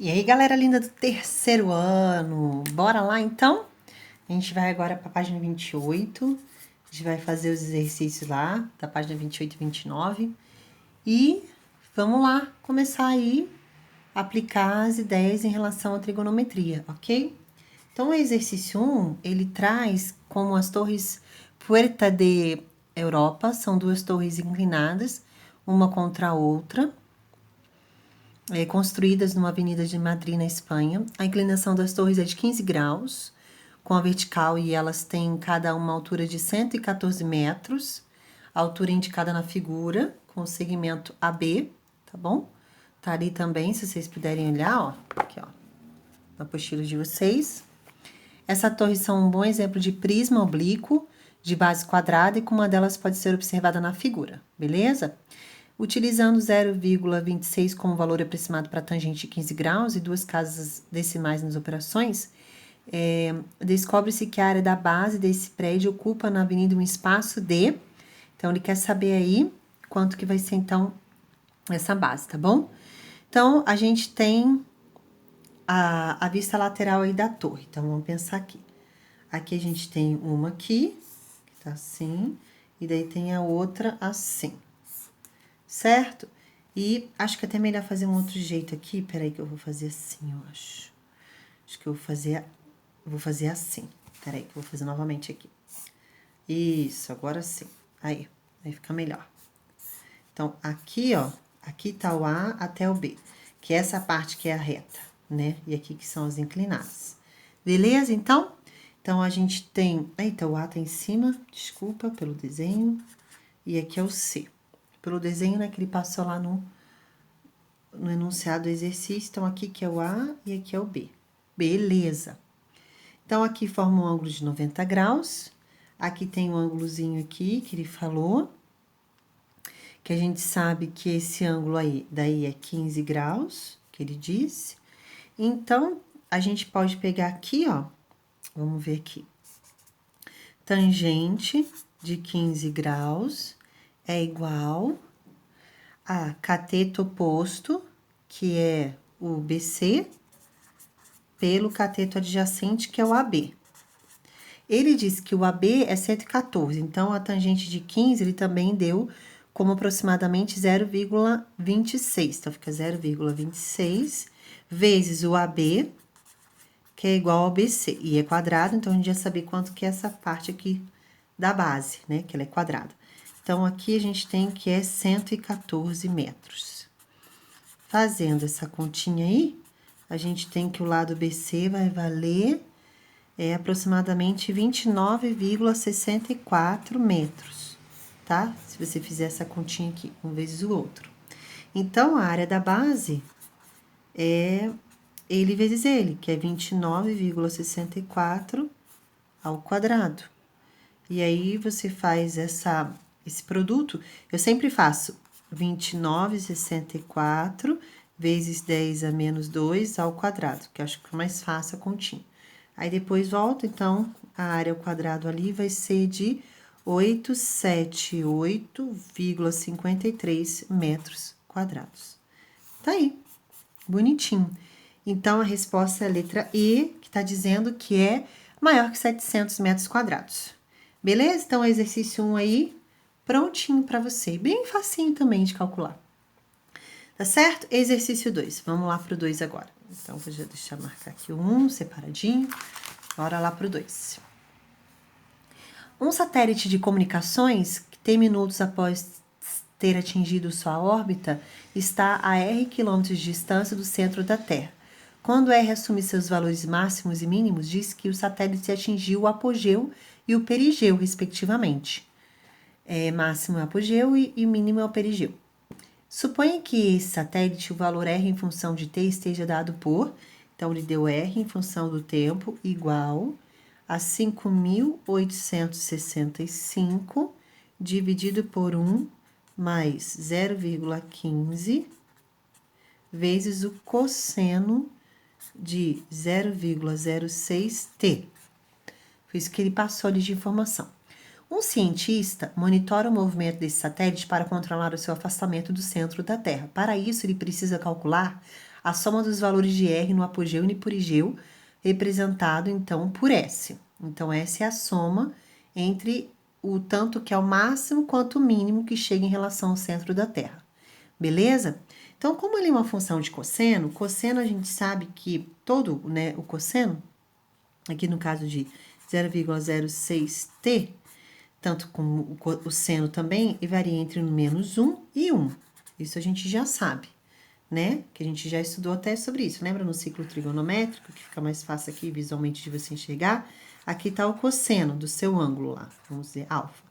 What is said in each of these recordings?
E aí, galera linda do terceiro ano, bora lá então? A gente vai agora para a página 28, a gente vai fazer os exercícios lá, da página 28 e 29, e vamos lá começar aí a aplicar as ideias em relação à trigonometria, ok? Então, o exercício 1, ele traz como as torres Puerta de Europa, são duas torres inclinadas, uma contra a outra, construídas numa avenida de Madrid, na Espanha. A inclinação das torres é de 15 graus, com a vertical, e elas têm cada uma altura de 114 metros, a altura indicada na figura, com o segmento AB, tá bom? Tá ali também, se vocês puderem olhar, ó, aqui, ó, na apostila de vocês. Essa torre são um bom exemplo de prisma oblíquo, de base quadrada, e como uma delas pode ser observada na figura, beleza? Utilizando 0,26 como valor aproximado para a tangente de 15 graus e duas casas decimais nas operações, descobre-se que a área da base desse prédio ocupa na avenida um espaço de... Então, ele quer saber aí quanto que vai ser, então, essa base, tá bom? Então, a gente tem a vista lateral aí da torre. Então, vamos pensar aqui. Aqui a gente tem uma aqui, que tá assim, e daí tem a outra assim. Certo? E acho que até é melhor fazer um outro jeito aqui. Peraí que eu vou fazer assim, eu acho. Acho que eu vou fazer assim. Peraí que eu vou fazer novamente aqui. Isso, agora sim. Aí fica melhor. Então, aqui, ó, aqui tá o A até o B, que é essa parte que é a reta, né? E aqui que são as inclinadas. Beleza, então? Então, a gente tem... Eita, o A tá em cima, desculpa pelo desenho. E aqui é o C. Pelo desenho, né, que ele passou lá no enunciado do exercício. Então, aqui que é o A e aqui é o B. Beleza. Então, aqui forma um ângulo de 90 graus. Aqui tem um ângulozinho aqui que ele falou. Que a gente sabe que esse ângulo aí, daí é 15 graus, que ele disse. Então, a gente pode pegar aqui, ó. Vamos ver aqui. Tangente de 15 graus é igual a cateto oposto, que é o BC, pelo cateto adjacente, que é o AB. Ele disse que o AB é 114, então a tangente de 15 ele também deu como aproximadamente 0,26. Então, fica 0,26 vezes o AB, que é igual ao BC. E é quadrado, então a gente já sabe quanto que é essa parte aqui da base, né? Que ela é quadrada. Então, aqui a gente tem que é 114 metros. Fazendo essa continha aí, a gente tem que o lado BC vai valer aproximadamente 29,64 metros, tá? Se você fizer essa continha aqui, um vezes o outro. Então, a área da base é ele vezes ele, que é 29,64 ao quadrado. E aí, você faz esse produto, eu sempre faço 29,64 vezes 10 a menos 2 ao quadrado, que eu acho que fica mais fácil a continha. Aí, depois volta, então, a área ao quadrado ali vai ser de 878,53 metros quadrados. Tá aí, bonitinho. Então, a resposta é a letra E, que tá dizendo que é maior que 700 metros quadrados. Beleza? Então, exercício 1 aí, prontinho para você. Bem facinho também de calcular. Tá certo? Exercício 2. Vamos lá pro 2 agora. Então, vou já deixar marcar aqui o 1 separadinho. Bora lá pro 2. Um satélite de comunicações, que tem minutos após ter atingido sua órbita, está a R quilômetros de distância do centro da Terra. Quando R assume seus valores máximos e mínimos, diz que o satélite atingiu o apogeu e o perigeu, respectivamente. Máximo é o apogeu e mínimo é o perigeu. Suponha que esse satélite, o valor R em função de t, esteja dado por... Então, ele deu R em função do tempo igual a 5.865 dividido por 1 mais 0,15 vezes o cosseno de 0,06t. Foi isso que ele passou ali de informação. Um cientista monitora o movimento desse satélite para controlar o seu afastamento do centro da Terra. Para isso, ele precisa calcular a soma dos valores de R no apogeu e no hiperigeu, representado, então, por S. Então, essa é a soma entre o tanto que é o máximo quanto o mínimo que chega em relação ao centro da Terra. Beleza? Então, como ele é uma função de cosseno a gente sabe que todo, né, o cosseno, aqui no caso de 0,06t, tanto como o seno também, varia entre menos 1 e 1. Isso a gente já sabe, né? Que a gente já estudou até sobre isso. Lembra no ciclo trigonométrico, que fica mais fácil aqui visualmente de você enxergar? Aqui está o cosseno do seu ângulo lá, vamos dizer, alfa.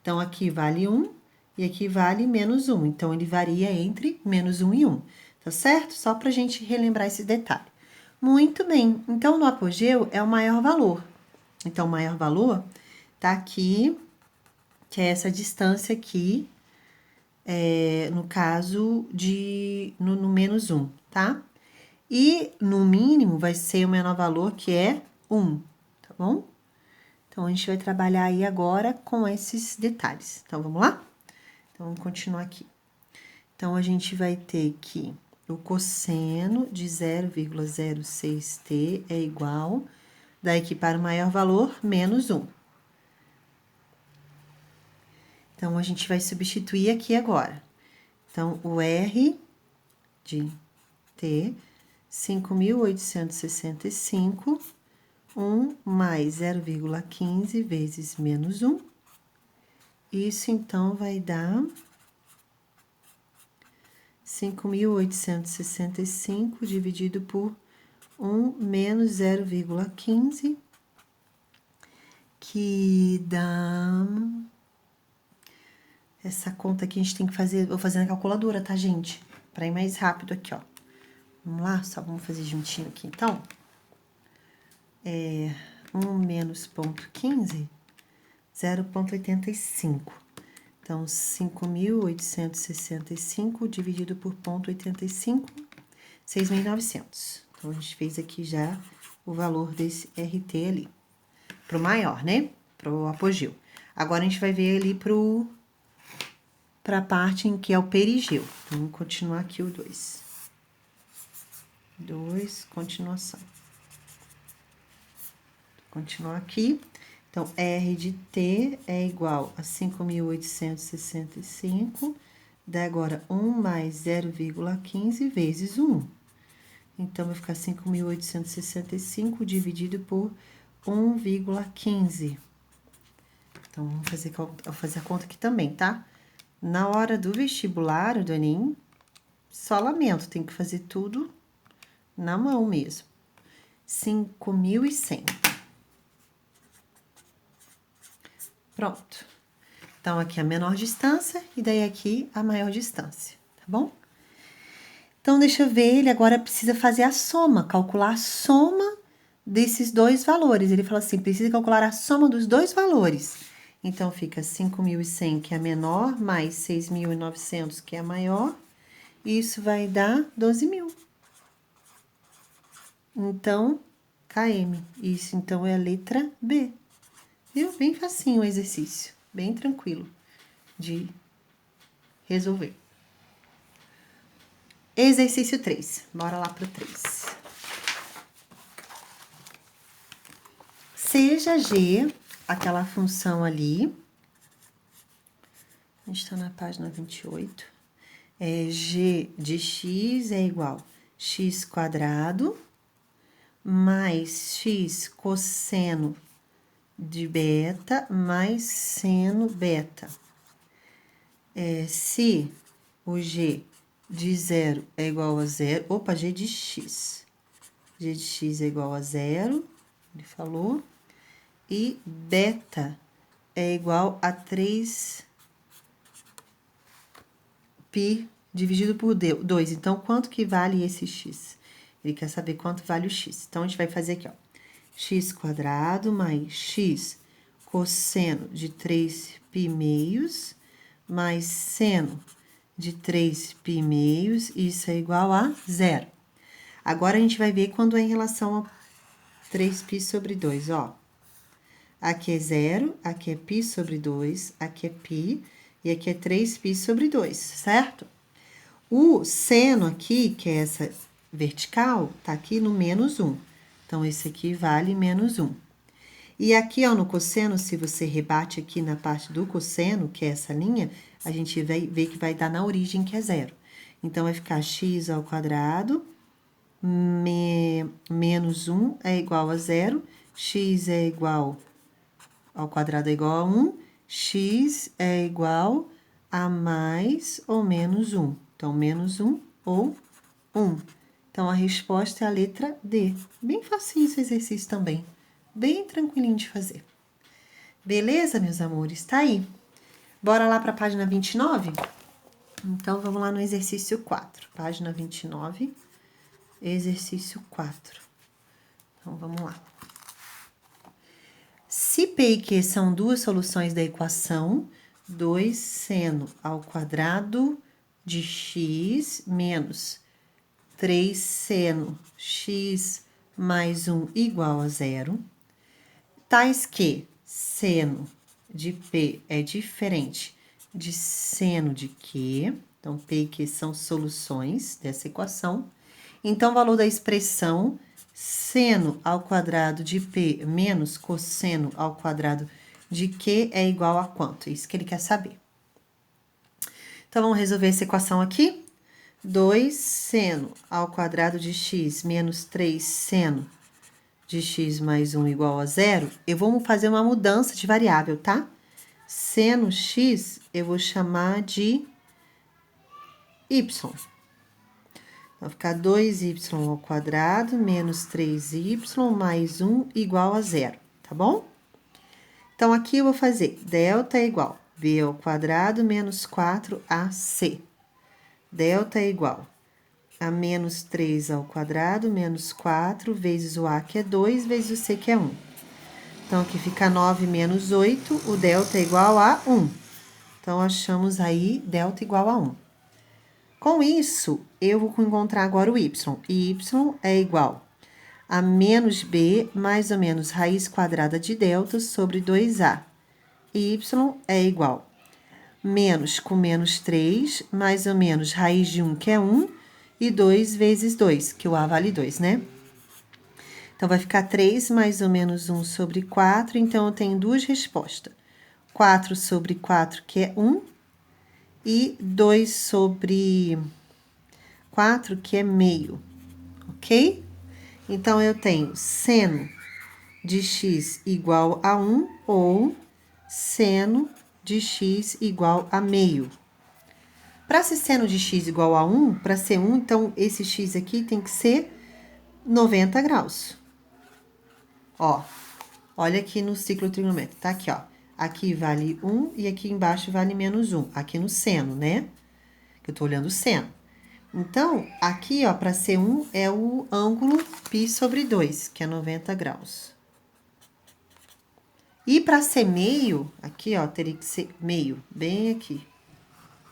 Então, aqui vale 1 e aqui vale menos 1. Então, ele varia entre menos 1 e 1, tá certo? Só para a gente relembrar esse detalhe. Muito bem. Então, no apogeu é o maior valor. Então, o maior valor tá aqui, que é essa distância aqui, no caso no menos 1, tá? E no mínimo vai ser o menor valor, que é 1, tá bom? Então, a gente vai trabalhar aí agora com esses detalhes. Então, vamos lá? Então, vamos continuar aqui. Então, a gente vai ter que o cosseno de 0,06t é igual, daí para o maior valor, menos 1. Então, a gente vai substituir aqui agora. Então, o R de T, 5.865, 1 mais 0,15 vezes menos 1. Isso, então, vai dar 5.865 dividido por 1 menos 0,15, que dá... Essa conta aqui a gente tem que fazer, vou fazer na calculadora, tá, gente? Pra ir mais rápido aqui, ó. Vamos lá, só vamos fazer juntinho aqui, então. 1 menos ponto 15, 0,85. Então, 5.865 dividido por ponto 85, 6.900. Então, a gente fez aqui já o valor desse RT ali. Pro maior, né? Pro apogeu. Agora, a gente vai ver ali para a parte em que é o perigeu. Então, vamos continuar aqui o 2. 2, continuação. Continuar aqui. Então, R de T é igual a 5.865, dá agora 1 mais 0,15 vezes 1. Então, vai ficar 5.865 dividido por 1,15. Então, vamos fazer a conta aqui também, tá? Na hora do vestibular, do Enem, só lamento, tem que fazer tudo na mão mesmo. 5.100. Pronto. Então, aqui a menor distância e daí aqui a maior distância, tá bom? Então, deixa eu ver, ele agora precisa fazer a soma, calcular a soma desses dois valores. Ele fala assim, precisa calcular a soma dos dois valores. Então, fica 5.100, que é a menor, mais 6.900, que é a maior. Isso vai dar 12.000. Então, KM. Isso, então, é a letra B. Viu? Bem facinho o exercício. Bem tranquilo de resolver. Exercício 3. Bora lá pro 3. Seja G aquela função ali. A gente tá na página 28. G de x é igual a x quadrado mais x cosseno de beta mais seno beta. Se o g de 0 é igual a 0, opa, g de x. G de x é igual a 0, ele falou, e beta é igual a 3 π dividido por 2. Então, quanto que vale esse x? Ele quer saber quanto vale o x. Então, a gente vai fazer aqui, ó. X quadrado mais x cosseno de 3 π meios mais seno de 3 π meios, isso é igual a 0. Agora, a gente vai ver quando é em relação a 3π sobre 2, ó. Aqui é 0, aqui é π sobre 2, aqui é π, e aqui é 3π sobre 2, certo? O seno aqui, que é vertical tá aqui no menos 1. Então, esse aqui vale menos 1. E aqui, ó, no cosseno, se você rebate aqui na parte do cosseno, que é essa linha, a gente vai ver que vai dar na origem, que é 0. Então, vai ficar x ao quadrado menos 1 é igual a 0, x é igual ao quadrado é igual a 1, x é igual a mais ou menos 1. Então, menos 1 ou 1. Então, a resposta é a letra D. Bem facinho esse exercício também. Bem tranquilinho de fazer. Beleza, meus amores? Tá aí. Bora lá para a página 29? Então, vamos lá no exercício 4. Página 29, exercício 4. Então, vamos lá. Se P e Q são duas soluções da equação 2 seno ao quadrado de x menos 3 seno x mais 1 igual a 0, tais que seno de P é diferente de seno de Q, então P e Q são soluções dessa equação, então o valor da expressão seno ao quadrado de P menos cosseno ao quadrado de Q é igual a quanto? Isso que ele quer saber. Então, vamos resolver essa equação aqui. 2 seno ao quadrado de x menos 3 seno de x mais 1 igual a 0. Eu vou fazer uma mudança de variável, tá? Seno x eu vou chamar de y. Vai ficar 2y ao quadrado menos 3y mais 1 igual a 0, tá bom? Então, aqui eu vou fazer delta é igual b ao quadrado menos 4ac. Delta é igual a menos 3 ao quadrado menos 4 vezes o a, que é 2, vezes o c, que é 1. Então, aqui fica 9 menos 8, o delta é igual a 1. Então, achamos aí delta igual a 1. Com isso, eu vou encontrar agora o y. Y é igual a menos b mais ou menos raiz quadrada de delta sobre 2a. Y é igual menos com menos 3, mais ou menos raiz de 1, que é 1, e 2 vezes 2, que o a vale 2, né? Então, vai ficar 3 mais ou menos 1 sobre 4, então eu tenho duas respostas. 4 sobre 4, que é 1, e 2 sobre 4, que é meio, ok? Então, eu tenho seno de x igual a 1 ou seno de x igual a meio. Para ser seno de x igual a 1, para ser 1, então, esse x aqui tem que ser 90 graus. Ó, olha aqui no ciclo trigonométrico, tá aqui, ó. Aqui vale 1 e aqui embaixo vale menos 1, aqui no seno, né? Que eu tô olhando o seno. Então, aqui, ó, para ser 1 é o ângulo π sobre 2, que é 90 graus. E para ser meio, aqui, ó, teria que ser meio, bem aqui.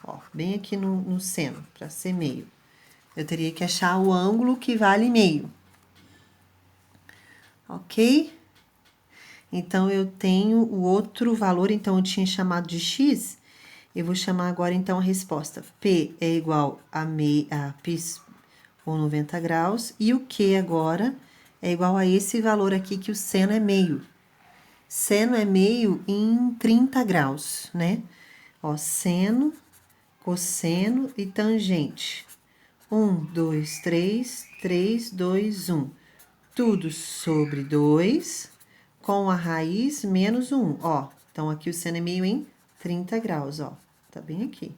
Ó, bem aqui no seno, para ser meio. Eu teria que achar o ângulo que vale meio. Ok? Então, eu tenho o outro valor, então, eu tinha chamado de x. Eu vou chamar agora, então, a resposta. P é igual a π ou 90 graus. E o Q agora é igual a esse valor aqui, que o seno é meio. Seno é meio em 30 graus, né? Ó, seno, cosseno e tangente. 1, 2, 3, 3, 2, 1. Tudo sobre 2, com a raiz menos 1, ó. Então, aqui o seno é meio em 30 graus, ó. Tá bem aqui.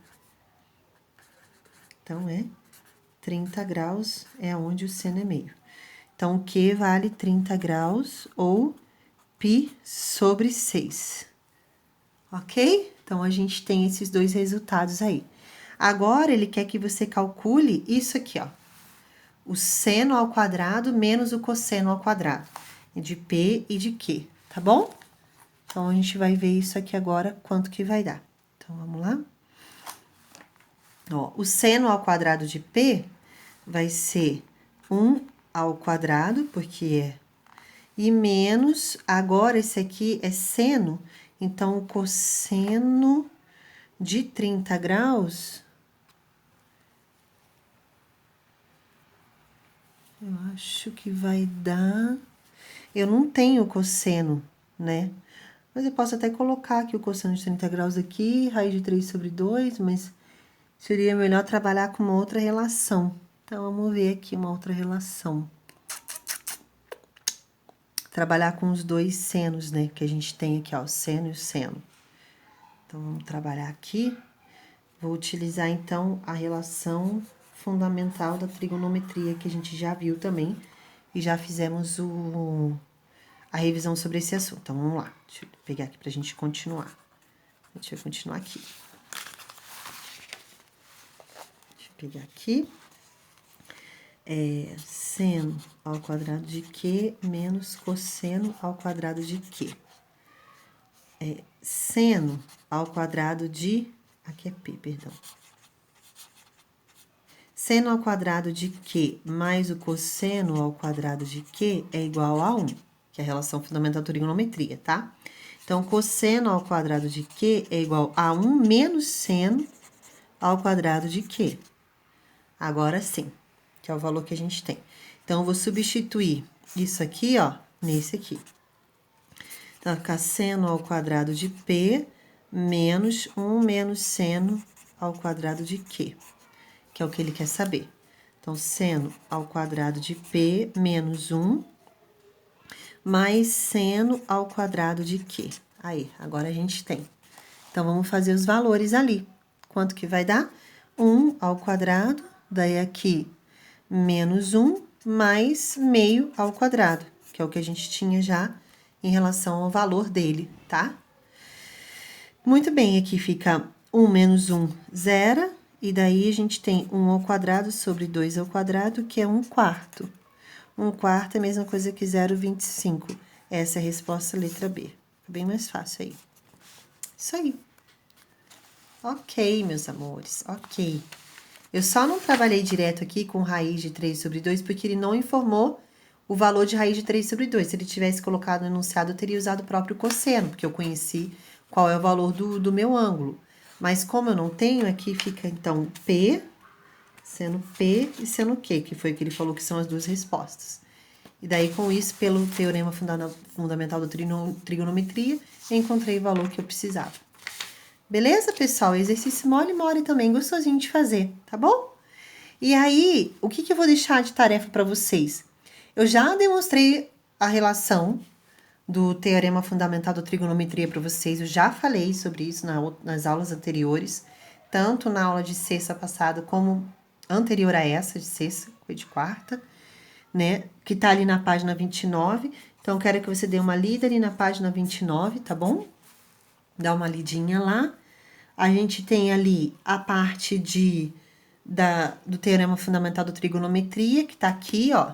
Então, é 30 graus é onde o seno é meio. Então, o Q vale 30 graus ou π sobre 6. Ok? Então, a gente tem esses dois resultados aí. Agora, ele quer que você calcule isso aqui, ó. O seno ao quadrado menos o cosseno ao quadrado. De P e de Q, tá bom? Então, a gente vai ver isso aqui agora, quanto que vai dar. Então, vamos lá? Ó, o seno ao quadrado de P vai ser 1 ao quadrado, porque é... E menos, agora esse aqui é seno, então, o cosseno de 30 graus... Eu acho que vai dar... Eu não tenho cosseno, né? Mas eu posso até colocar aqui o cosseno de 30 graus aqui, raiz de 3 sobre 2, mas seria melhor trabalhar com uma outra relação. Então, vamos ver aqui uma outra relação. Trabalhar com os dois senos, né? Que a gente tem aqui, ó, o seno e o seno. Então, vamos trabalhar aqui. Vou utilizar, então, a relação fundamental da trigonometria, que a gente já viu também. E já fizemos a revisão sobre esse assunto. Então, vamos lá. Deixa eu pegar aqui pra gente continuar. Deixa eu continuar aqui. Deixa eu pegar aqui. Seno ao quadrado de Q menos cosseno ao quadrado de Q. Seno ao quadrado de... Aqui é P, perdão. Seno ao quadrado de Q mais o cosseno ao quadrado de Q é igual a 1, que é a relação fundamental da trigonometria, tá? Então, cosseno ao quadrado de Q é igual a 1 menos seno ao quadrado de Q. Agora sim, que é o valor que a gente tem. Então, eu vou substituir isso aqui, ó, nesse aqui. Então, vai ficar seno ao quadrado de P menos 1 menos seno ao quadrado de Q, que é o que ele quer saber. Então, seno ao quadrado de P menos 1 mais seno ao quadrado de Q. Aí, agora a gente tem. Então, vamos fazer os valores ali. Quanto que vai dar? 1 ao quadrado, daí aqui, menos 1, mais meio ao quadrado, que é o que a gente tinha já em relação ao valor dele, tá? Muito bem, aqui fica 1 menos 1, 0, e daí a gente tem 1 ao quadrado sobre 2 ao quadrado, que é 1 quarto. 1 quarto é a mesma coisa que 0,25. Essa é a resposta letra B. Fica bem mais fácil aí. Isso aí. Ok, meus amores, ok. Eu só não trabalhei direto aqui com raiz de 3 sobre 2, porque ele não informou o valor de raiz de 3 sobre 2. Se ele tivesse colocado no enunciado, eu teria usado o próprio cosseno, porque eu conheci qual é o valor do meu ângulo. Mas como eu não tenho, aqui fica, então, P, seno P e seno Q, que foi o que ele falou que são as duas respostas. E daí, com isso, pelo teorema fundamental da trigonometria, eu encontrei o valor que eu precisava. Beleza, pessoal? Exercício mole também, gostosinho de fazer, tá bom? E aí, o que eu vou deixar de tarefa para vocês? Eu já demonstrei a relação do teorema fundamental da trigonometria para vocês, eu já falei sobre isso nas aulas anteriores, tanto na aula de sexta passada como anterior a essa, de sexta e de quarta, né? Que tá ali na página 29. Então, eu quero que você dê uma lida ali na página 29, tá bom? Dá uma lidinha lá. A gente tem ali a parte do teorema fundamental da trigonometria, que tá aqui, ó.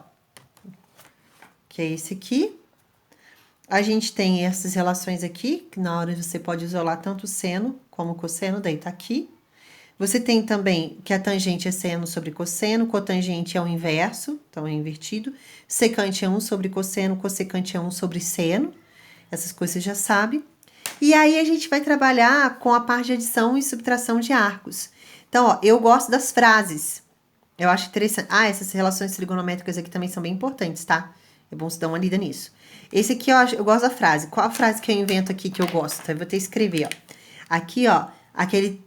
Que é esse aqui. A gente tem essas relações aqui, que na hora você pode isolar tanto o seno como o cosseno, daí tá aqui. Você tem também que a tangente é seno sobre cosseno, cotangente é o inverso, então é invertido. Secante é 1 sobre cosseno, cossecante é 1 sobre seno. Essas coisas você já sabe. E aí, a gente vai trabalhar com a parte de adição e subtração de arcos. Então, ó, eu gosto das frases. Eu acho interessante. Ah, essas relações trigonométricas aqui também são bem importantes, tá? É bom você dar uma lida nisso. Esse aqui eu gosto da frase. Qual a frase que eu invento aqui que eu gosto? Então, eu vou ter que escrever, ó. Aqui, ó, aquele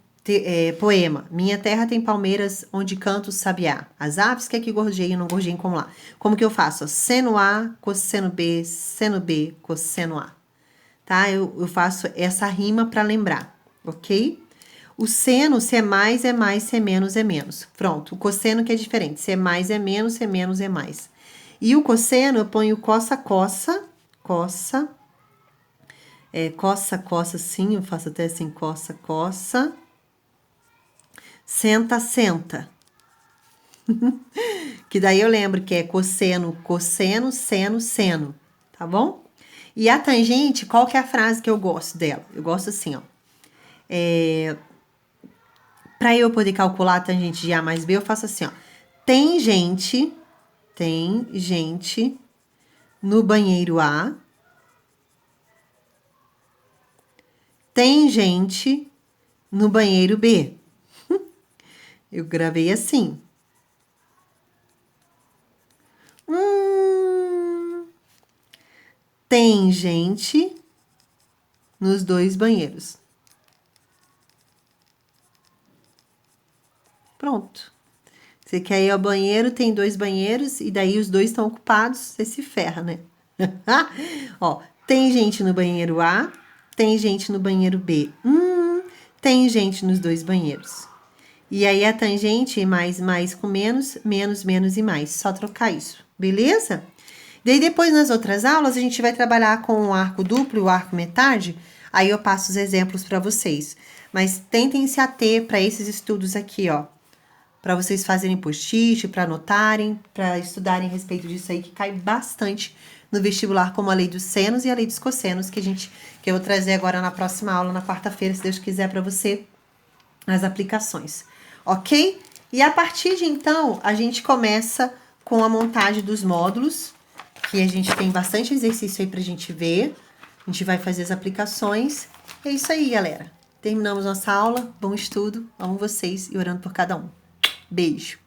poema. Minha terra tem palmeiras onde canta o sabiá. As aves que aqui gorjeiam, não gorjeiam como lá. Como que eu faço? Seno A, cosseno B, cosseno A. Tá? Eu faço essa rima para lembrar, ok? O seno, se é mais, se é menos, é menos. Pronto, o cosseno que é diferente. Se é mais, é menos, se é menos, é mais. E o cosseno, eu ponho coça, sim, eu faço até assim, coça. Senta, senta. Que daí eu lembro que é cosseno, seno, tá bom? E a tangente, qual que é a frase que eu gosto dela? Eu gosto assim, ó. Para eu poder calcular a tangente de A mais B, eu faço assim, ó. Tem gente no banheiro A. Tem gente no banheiro B. Eu gravei assim. Tem gente nos 2 banheiros. Pronto. Você quer ir ao banheiro, tem 2 banheiros, e daí os 2 estão ocupados, você se ferra, né? Ó, tem gente no banheiro A, tem gente no banheiro B. Tem gente nos 2 banheiros. E aí, a tangente, mais com menos, menos e mais. Só trocar isso, beleza? Daí, depois, nas outras aulas, a gente vai trabalhar com o arco duplo e o arco metade. Aí, eu passo os exemplos para vocês. Mas tentem se ater para esses estudos aqui, ó. Para vocês fazerem post-it, para anotarem, para estudarem a respeito disso aí, que cai bastante no vestibular, como a lei dos senos e a lei dos cossenos, que eu vou trazer agora na próxima aula, na quarta-feira, se Deus quiser, para você, as aplicações. Ok? E a partir de então, a gente começa com a montagem dos módulos, que a gente tem bastante exercício aí pra gente ver. A gente vai fazer as aplicações. É isso aí, galera. Terminamos nossa aula. Bom estudo. Amo vocês e orando por cada um. Beijo.